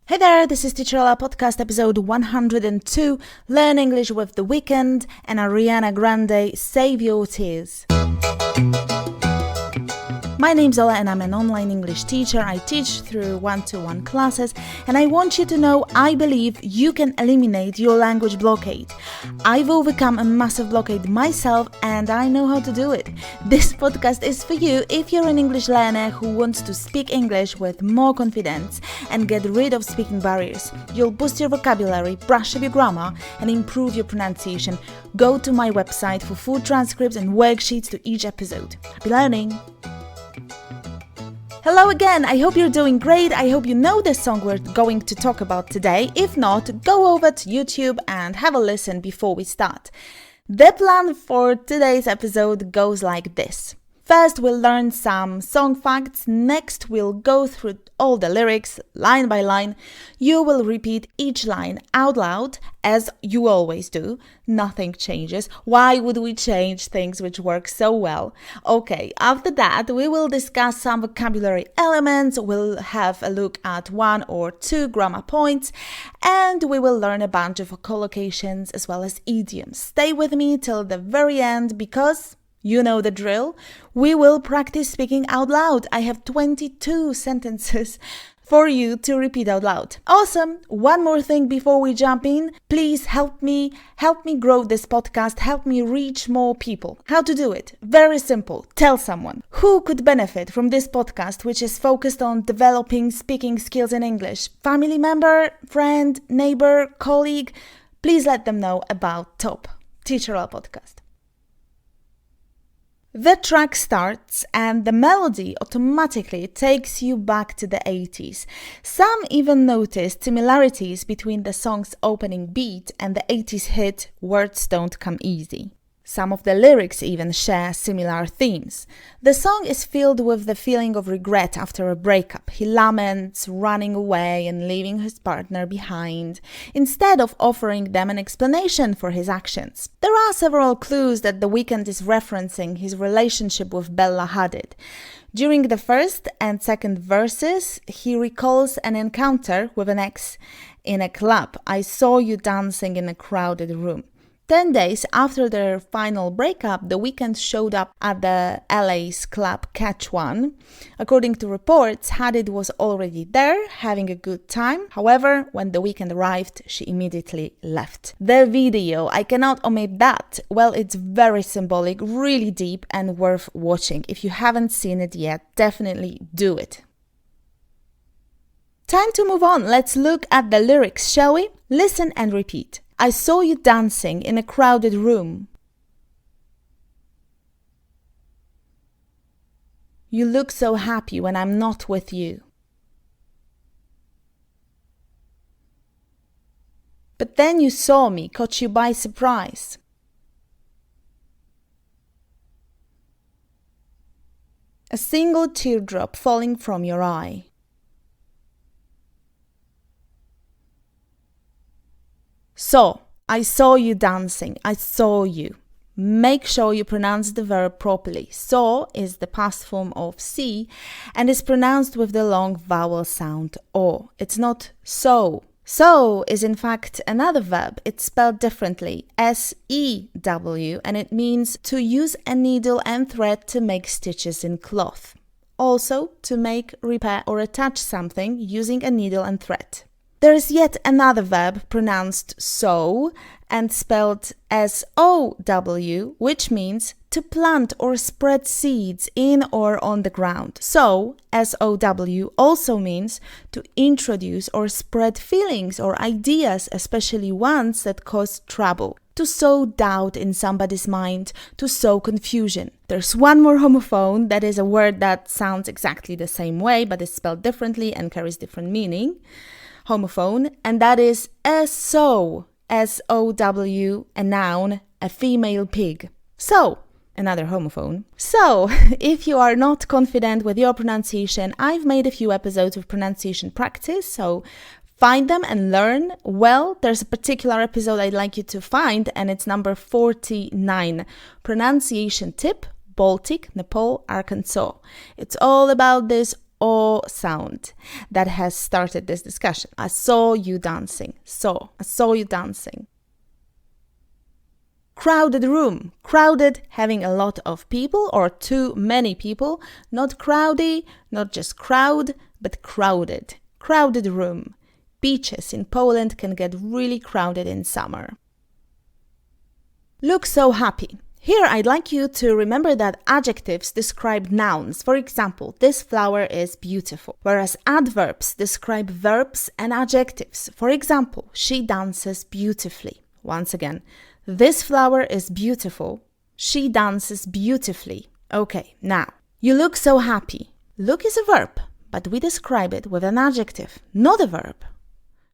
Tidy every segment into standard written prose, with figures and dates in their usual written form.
Hey there, this is Teacher Ella Podcast episode 102, Learn English with the Weeknd and Ariana Grande, Save Your Tears. My name's Ola and I'm an online English teacher. I teach through one-to-one classes and I want you to know I believe you can eliminate your language blockade. I've overcome a massive blockade myself and I know how to do it. This podcast is for you if you're an English learner who wants to speak English with more confidence and get rid of speaking barriers. You'll boost your vocabulary, brush up your grammar and improve your pronunciation. Go to my website for full transcripts and worksheets to each episode. Happy learning! Hello again, I hope you're doing great. I hope you know the song we're going to talk about today. If not, go over to YouTube and have a listen before we start. The plan for today's episode goes like this. First, we'll learn some song facts. Next, we'll go through all the lyrics line by line. You will repeat each line out loud, as you always do. Nothing changes. Why would we change things which work so well? Okay, after that, we will discuss some vocabulary elements. We'll have a look at 1 or 2 grammar points, and we will learn a bunch of collocations as well as idioms. Stay with me till the very end because you know the drill. We will practice speaking out loud. I have 22 sentences for you to repeat out loud. Awesome! One more thing before we jump in. Please help me grow this podcast. Help me reach more people. How to do it? Very simple. Tell someone who could benefit from this podcast, which is focused on developing speaking skills in English. Family member, friend, neighbor, colleague. Please let them know about Top Teacher Ella Podcast. The track starts and the melody automatically takes you back to the 80s. Some even noticed similarities between the song's opening beat and the 80s hit Words Don't Come Easy. Some of the lyrics even share similar themes. The song is filled with the feeling of regret after a breakup. He laments running away and leaving his partner behind, instead of offering them an explanation for his actions. There are several clues that the Weeknd is referencing his relationship with Bella Hadid. During the first and second verses, he recalls an encounter with an ex in a club. I saw you dancing in a crowded room. 10 days after their final breakup, the Weeknd showed up at the LA's club Catch One. According to reports, Hadid was already there, having a good time. However, when the Weeknd arrived, she immediately left. The video, I cannot omit that. Well, it's very symbolic, really deep and worth watching. If you haven't seen it yet, definitely do it. Time to move on. Let's look at the lyrics, shall we? Listen and repeat. I saw you dancing in a crowded room. You look so happy when I'm not with you. But then you saw me, caught you by surprise. A single teardrop falling from your eye. So, I saw you dancing. I saw you. Make sure you pronounce the verb properly. Saw is the past form of see and is pronounced with the long vowel sound O. It's not so. So is in fact another verb. It's spelled differently, S-E-W, and it means to use a needle and thread to make stitches in cloth. Also, to make, repair or attach something using a needle and thread. There is yet another verb pronounced sow and spelled S-O-W, which means to plant or spread seeds in or on the ground. So, S-O-W also means to introduce or spread feelings or ideas, especially ones that cause trouble. To sow doubt in somebody's mind, to sow confusion. There's one more homophone, that is a word that sounds exactly the same way but is spelled differently and carries different meaning. Homophone, and that is S-O, S-O-W, a noun, a female pig. So, another homophone. So, if you are not confident with your pronunciation, I've made a few episodes of pronunciation practice, so find them and learn. Well, there's a particular episode I'd like you to find, and it's number 49, Pronunciation Tip, Baltic, Nepal, Arkansas. It's all about this O sound that has started this discussion. I saw you dancing. I saw you dancing. Crowded room. Crowded, having a lot of people or too many people. Not crowdy, not just crowd, but crowded. Crowded room. Beaches in Poland can get really crowded in summer. Look so happy. Here I'd like you to remember that adjectives describe nouns. For example, this flower is beautiful. Whereas adverbs describe verbs and adjectives. For example, she dances beautifully. Once again, this flower is beautiful. She dances beautifully. Okay, now, you look so happy. Look is a verb, but we describe it with an adjective, not a verb.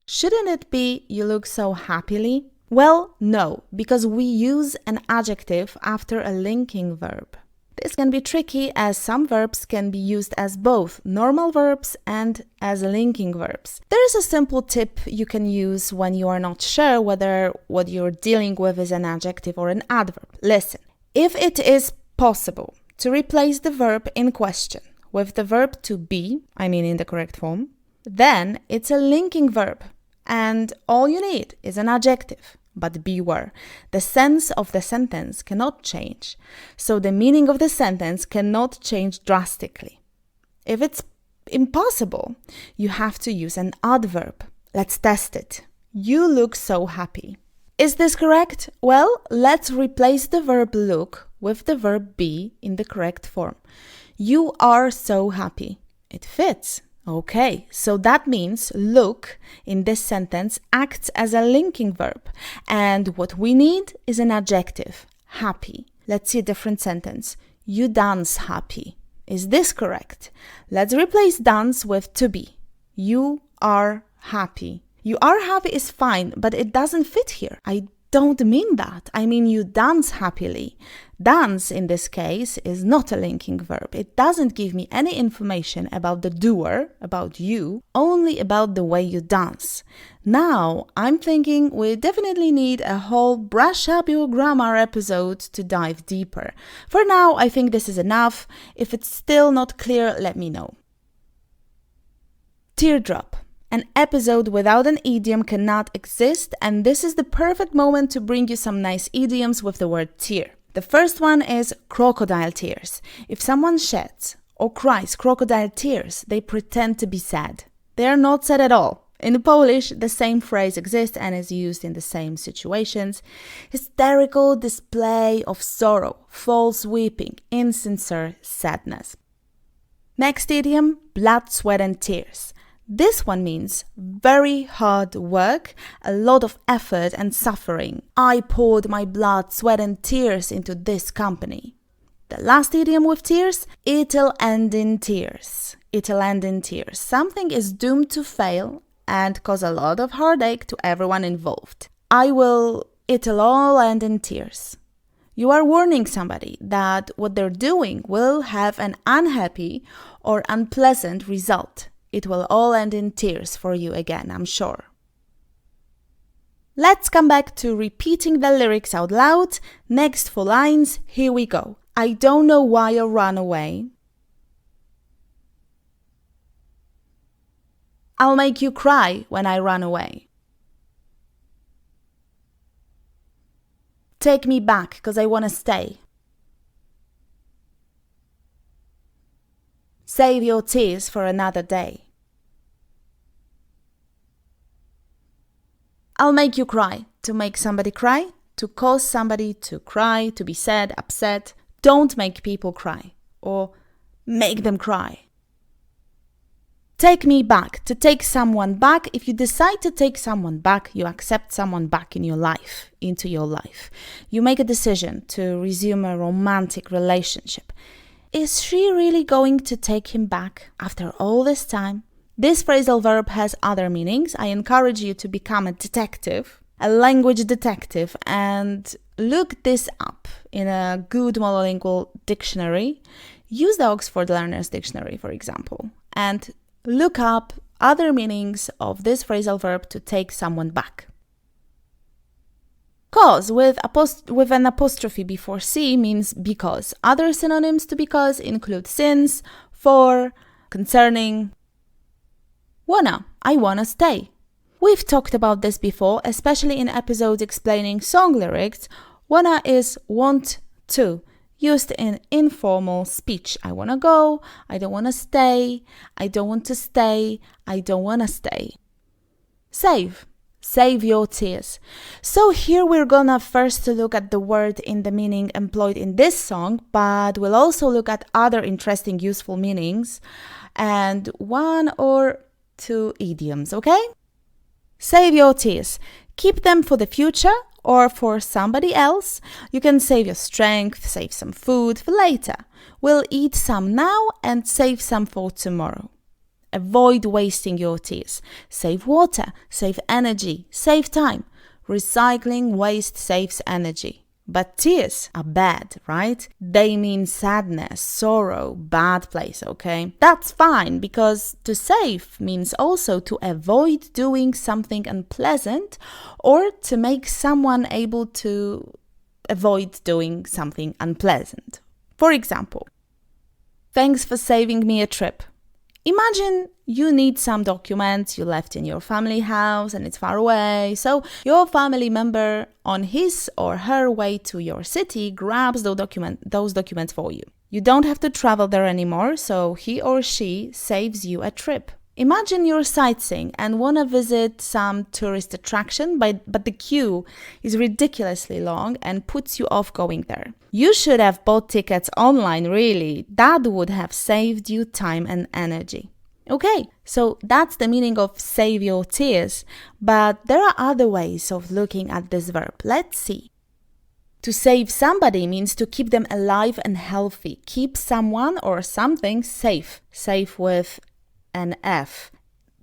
Shouldn't it be you look so happily? Well, no, because we use an adjective after a linking verb. This can be tricky as some verbs can be used as both normal verbs and as linking verbs. There is a simple tip you can use when you are not sure whether what you're dealing with is an adjective or an adverb. Listen, if it is possible to replace the verb in question with the verb to be, in the correct form, then it's a linking verb. And all you need is an adjective. But beware, the sense of the sentence cannot change. So the meaning of the sentence cannot change drastically. If it's impossible, you have to use an adverb. Let's test it. You look so happy. Is this correct? Well, let's replace the verb look with the verb be in the correct form. You are so happy. It fits. Okay, so that means look in this sentence acts as a linking verb. And what we need is an adjective, happy. Let's see a different sentence. You dance happy. Is this correct? Let's replace dance with to be. You are happy. You are happy is fine, but it doesn't fit here. I don't mean that. I mean you dance happily. Dance, in this case, is not a linking verb. It doesn't give me any information about the doer, about you, only about the way you dance. Now, I'm thinking we definitely need a whole brush up your grammar episode to dive deeper. For now, I think this is enough. If it's still not clear, let me know. Teardrop. An episode without an idiom cannot exist, and this is the perfect moment to bring you some nice idioms with the word tear. The first one is crocodile tears. If someone sheds or cries crocodile tears, they pretend to be sad. They are not sad at all. In Polish, the same phrase exists and is used in the same situations. Hysterical display of sorrow, false weeping, insincere sadness. Next idiom, blood, sweat and tears. This one means very hard work, a lot of effort and suffering. I poured my blood, sweat and tears into this company. The last idiom with tears, it'll end in tears. It'll end in tears. Something is doomed to fail and cause a lot of heartache to everyone involved. It'll all end in tears. You are warning somebody that what they're doing will have an unhappy or unpleasant result. It will all end in tears for you again, I'm sure. Let's come back to repeating the lyrics out loud. Next 4 lines, here we go. I don't know why I ran away. I'll make you cry when I run away. Take me back, 'cause I want to stay. Save your tears for another day. I'll make you cry. To make somebody cry, to cause somebody to cry, to be sad, upset. Don't make people cry or make them cry. Take me back. To take someone back. If you decide to take someone back, you accept someone back in your life, into your life. You make a decision to resume a romantic relationship. Is she really going to take him back after all this time? This phrasal verb has other meanings. I encourage you to become a detective, a language detective, and look this up in a good monolingual dictionary. Use the Oxford Learner's Dictionary, for example, and look up other meanings of this phrasal verb to take someone back. Cause with an apostrophe before C means because. Other synonyms to because include since, for, concerning wanna. I wanna stay. We've talked about this before, especially in episodes explaining song lyrics. Wanna is want to, used in informal speech. I wanna go, I don't wanna stay, I don't want to stay, I don't wanna stay. Save. Save your tears. So here we're gonna first look at the word in the meaning employed in this song, but we'll also look at other interesting, useful meanings and one or two idioms, okay? Save your tears. Keep them for the future or for somebody else. You can save your strength, save some food for later. We'll eat some now and save some for tomorrow. Avoid wasting your tears. Save water, save energy, save time. Recycling waste saves energy. But tears are bad, right? They mean sadness, sorrow, bad place, okay? That's fine, because to save means also to avoid doing something unpleasant or to make someone able to avoid doing something unpleasant. For example, thanks for saving me a trip. Imagine you need some documents you left in your family house and it's far away, so your family member on his or her way to your city grabs those documents for you. You don't have to travel there anymore, so he or she saves you a trip. Imagine you're sightseeing and want to visit some tourist attraction, but the queue is ridiculously long and puts you off going there. You should have bought tickets online, really. That would have saved you time and energy. Okay, so that's the meaning of save your tears, but there are other ways of looking at this verb. Let's see. To save somebody means to keep them alive and healthy. Keep someone or something safe. Safe with an F.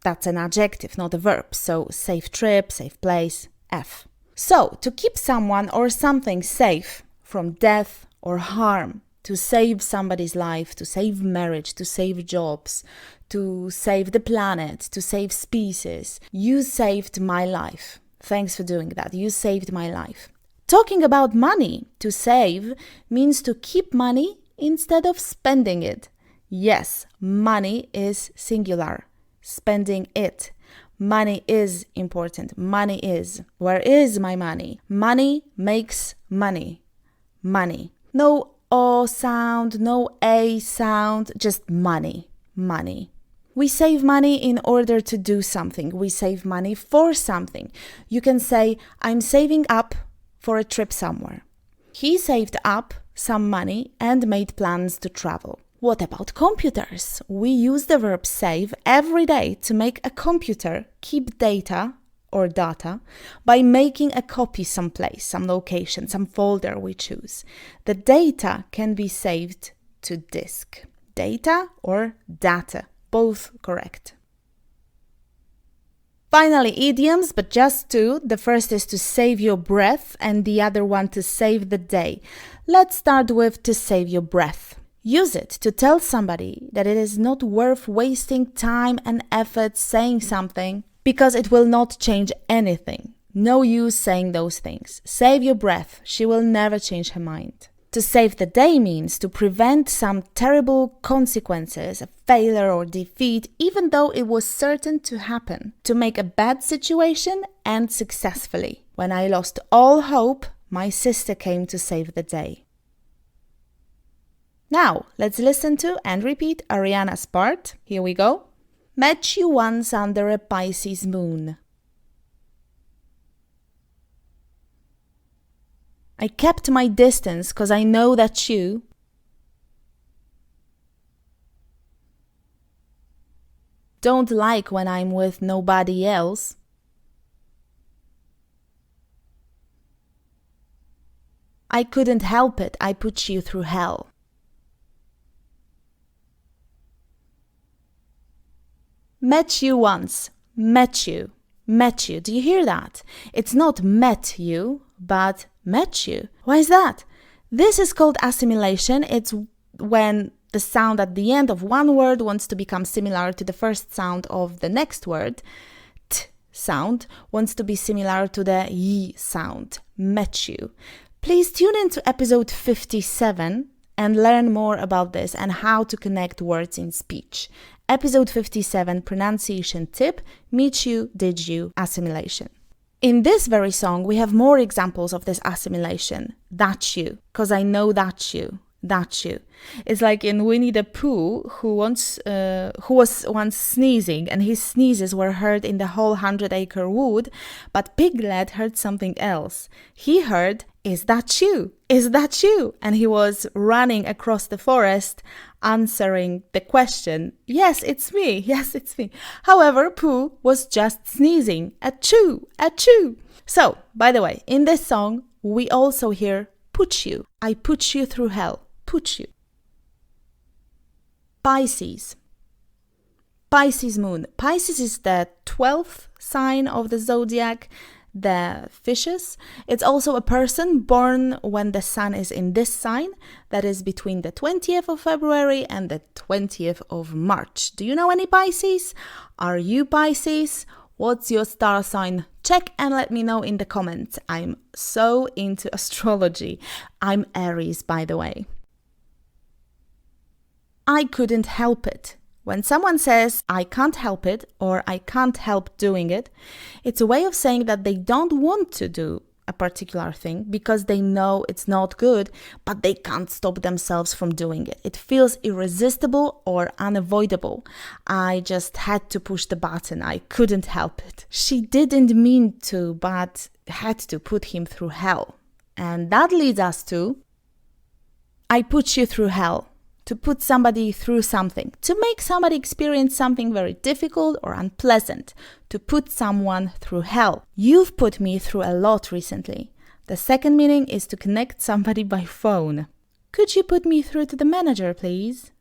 That's an adjective, not a verb. So safe trip, safe place, F. So to keep someone or something safe from death or harm, to save somebody's life, to save marriage, to save jobs, to save the planet, to save species. You saved my life. Thanks for doing that. You saved my life. Talking about money, to save means to keep money instead of spending it. Yes, money is singular. Spending it. Money is important. Money is. Where is my money? Money makes money. Money. No O sound, no A sound, just money. Money. We save money in order to do something. We save money for something. You can say, I'm saving up for a trip somewhere. He saved up some money and made plans to travel. What about computers? We use the verb save every day to make a computer keep data or data by making a copy someplace, some location, some folder we choose. The data can be saved to disk. Data or data, both correct. Finally, idioms, but just two. The first is to save your breath and the other one to save the day. Let's start with to save your breath. Use it to tell somebody that it is not worth wasting time and effort saying something because it will not change anything. No use saying those things. Save your breath. She will never change her mind. To save the day means to prevent some terrible consequences, a failure or defeat, even though it was certain to happen. To make a bad situation end successfully. When I lost all hope, my sister came to save the day. Now, let's listen to and repeat Ariana's part. Here we go. Met you once under a Pisces moon. I kept my distance 'cause I know that you don't like when I'm with nobody else. I couldn't help it. I put you through hell. Met you once. Met you. Met you. Do you hear that? It's not met you, but met you. Why is that? This is called assimilation. It's when the sound at the end of one word wants to become similar to the first sound of the next word. T sound wants to be similar to the y sound. Met you. Please tune in to episode 57 and learn more about this and how to connect words in speech. Episode 57, Pronunciation Tip, Meet You, Did You, Assimilation. In this very song, we have more examples of this assimilation. That's you, because I know that's you. That's you. It's like in Winnie the Pooh, who was once sneezing, and his sneezes were heard in the whole 100-acre wood, but Piglet heard something else. He heard, "Is that you? Is that you?" And he was running across the forest, answering the question, "Yes, it's me. Yes, it's me." However, Pooh was just sneezing. Achoo, achoo. So, by the way, in this song, we also hear put you. I put you through hell. Put you. Pisces. Pisces moon. Pisces is the 12th sign of the zodiac, the fishes. It's also a person born when the sun is in this sign, that is between the 20th of February and the 20th of March. Do you know any Pisces? Are you Pisces? What's your star sign? Check and let me know in the comments. I'm so into astrology. I'm Aries, by the way. I couldn't help it. When someone says, I can't help it, or I can't help doing it, it's a way of saying that they don't want to do a particular thing because they know it's not good, but they can't stop themselves from doing it. It feels irresistible or unavoidable. I just had to push the button. I couldn't help it. She didn't mean to, but had to put him through hell. And that leads us to, I put you through hell. To put somebody through something, to make somebody experience something very difficult or unpleasant, to put someone through hell. You've put me through a lot recently. The second meaning is to connect somebody by phone. Could you put me through to the manager, please?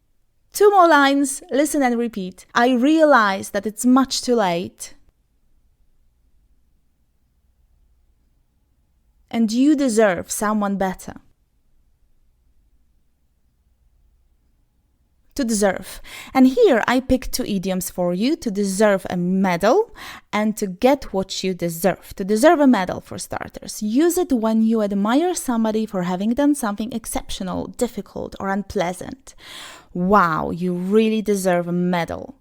2 more lines, listen and repeat. I realize that it's much too late. And you deserve someone better. To deserve. And here I picked 2 idioms for you: to deserve a medal and to get what you deserve. To deserve a medal, for starters. Use it when you admire somebody for having done something exceptional, difficult, or unpleasant. Wow, you really deserve a medal.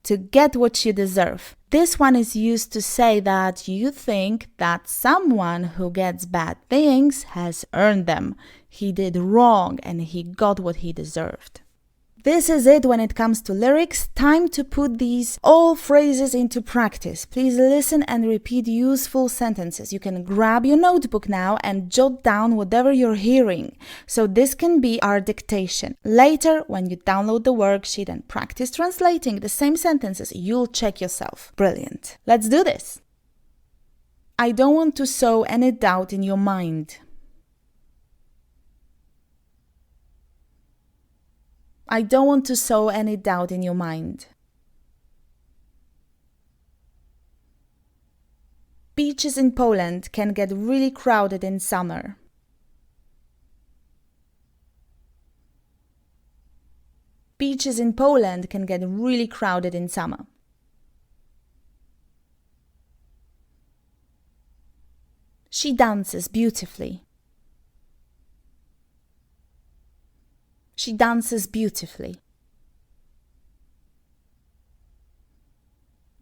To get what you deserve. This one is used to say that you think that someone who gets bad things has earned them. He did wrong and he got what he deserved. This is it when it comes to lyrics. Time to put these all phrases into practice. Please listen and repeat useful sentences. You can grab your notebook now and jot down whatever you're hearing. So this can be our dictation. Later, when you download the worksheet and practice translating the same sentences, you'll check yourself. Brilliant. Let's do this. I don't want to sow any doubt in your mind. I don't want to sow any doubt in your mind. Beaches in Poland can get really crowded in summer. Beaches in Poland can get really crowded in summer. She dances beautifully. She dances beautifully.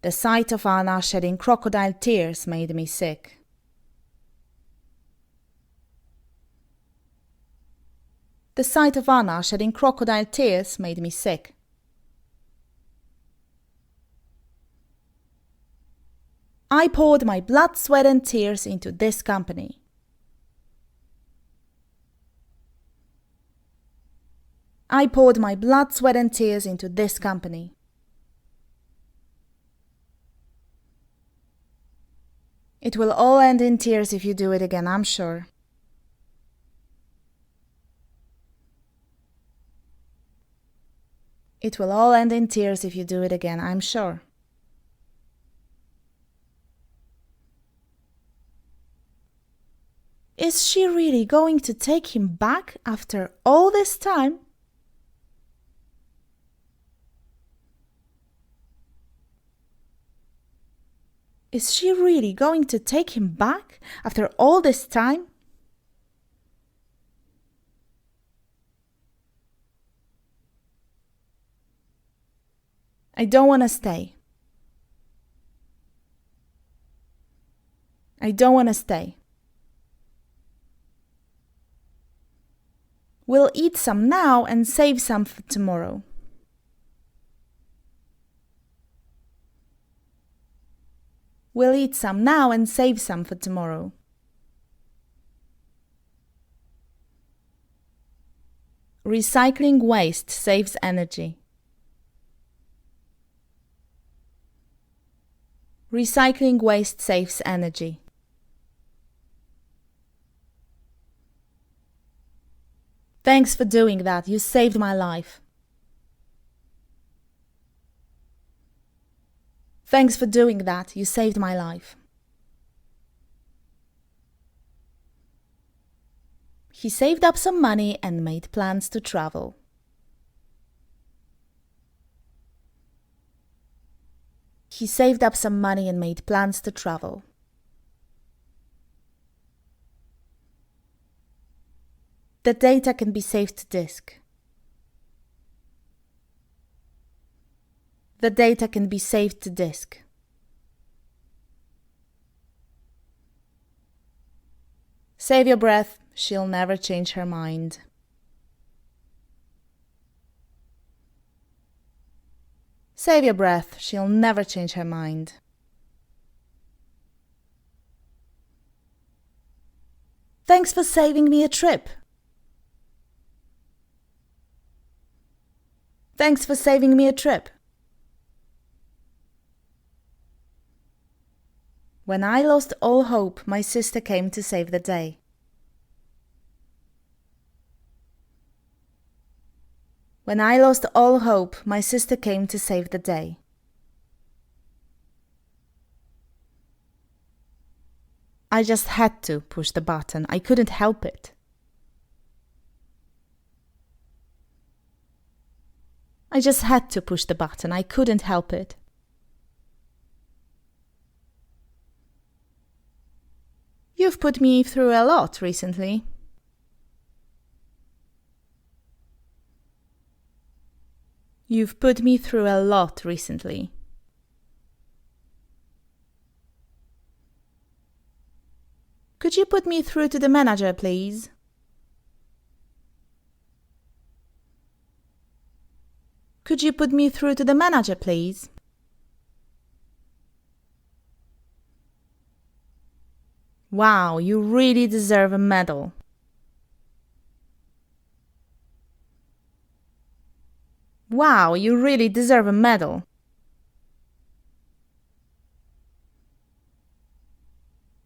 The sight of Anna shedding crocodile tears made me sick. The sight of Anna shedding crocodile tears made me sick. I poured my blood, sweat and tears into this company. I poured my blood, sweat and tears into this company. It will all end in tears if you do it again, I'm sure. It will all end in tears if you do it again, I'm sure. Is she really going to take him back after all this time? Is she really going to take him back after all this time? I don't want to stay. I don't want to stay. We'll eat some now and save some for tomorrow. We'll eat some now and save some for tomorrow. Recycling waste saves energy. Recycling waste saves energy. Thanks for doing that. You saved my life. Thanks for doing that. You saved my life. He saved up some money and made plans to travel. He saved up some money and made plans to travel. The data can be saved to disk. The data can be saved to disk. Save your breath. She'll never change her mind. Save your breath. She'll never change her mind. Thanks for saving me a trip. Thanks for saving me a trip. When I lost all hope, my sister came to save the day. When I lost all hope, my sister came to save the day. I just had to push the button. I couldn't help it. I just had to push the button. I couldn't help it. You've put me through a lot recently. You've put me through a lot recently. Could you put me through to the manager, please? Could you put me through to the manager, please? Wow, you really deserve a medal. Wow, you really deserve a medal.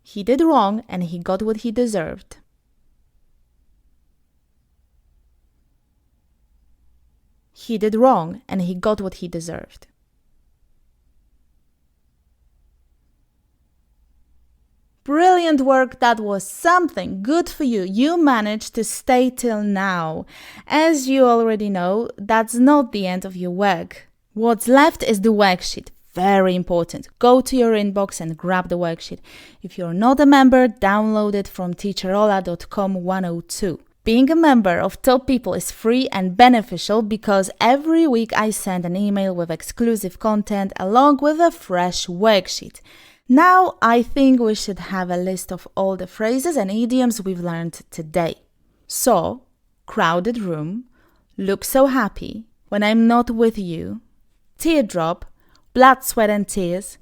He did wrong and he got what he deserved. He did wrong and he got what he deserved. Brilliant work, that was something. Good for you. You managed to stay till now. As you already know, that's not the end of your work. What's left is the worksheet. Very important. Go to your inbox and grab the worksheet. If you're not a member, download it from teacherola.com 102. Being a member of Top People is free and beneficial because every week I send an email with exclusive content along with a fresh worksheet. Now I think we should have a list of all the phrases and idioms we've learned today. So, crowded room, look so happy, when I'm not with you, teardrop, blood, sweat and tears,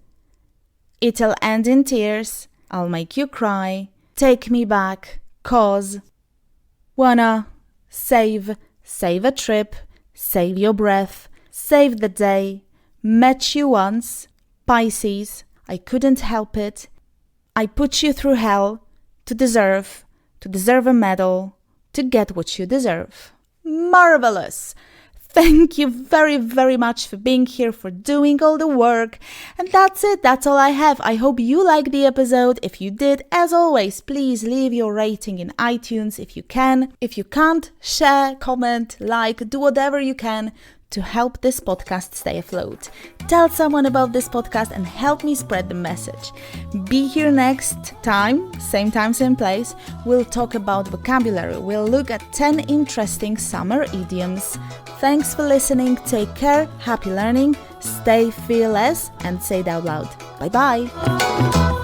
it'll end in tears, I'll make you cry, take me back, cause, wanna, save a trip, save your breath, save the day, met you once, Pisces, I couldn't help it, I put you through hell, to deserve a medal, to get what you deserve. Marvelous! Thank you very, very much for being here, for doing all the work. And that's it. That's all I have. I hope you liked the episode. If you did, as always, please leave your rating in iTunes if you can. If you can't, share, comment, like, do whatever you can to help this podcast stay afloat. Tell someone about this podcast and help me spread the message. Be here next time, same place. We'll talk about vocabulary. We'll look at 10 interesting summer idioms. Thanks for listening. Take care. Happy learning. Stay fearless and say it out loud. Bye bye!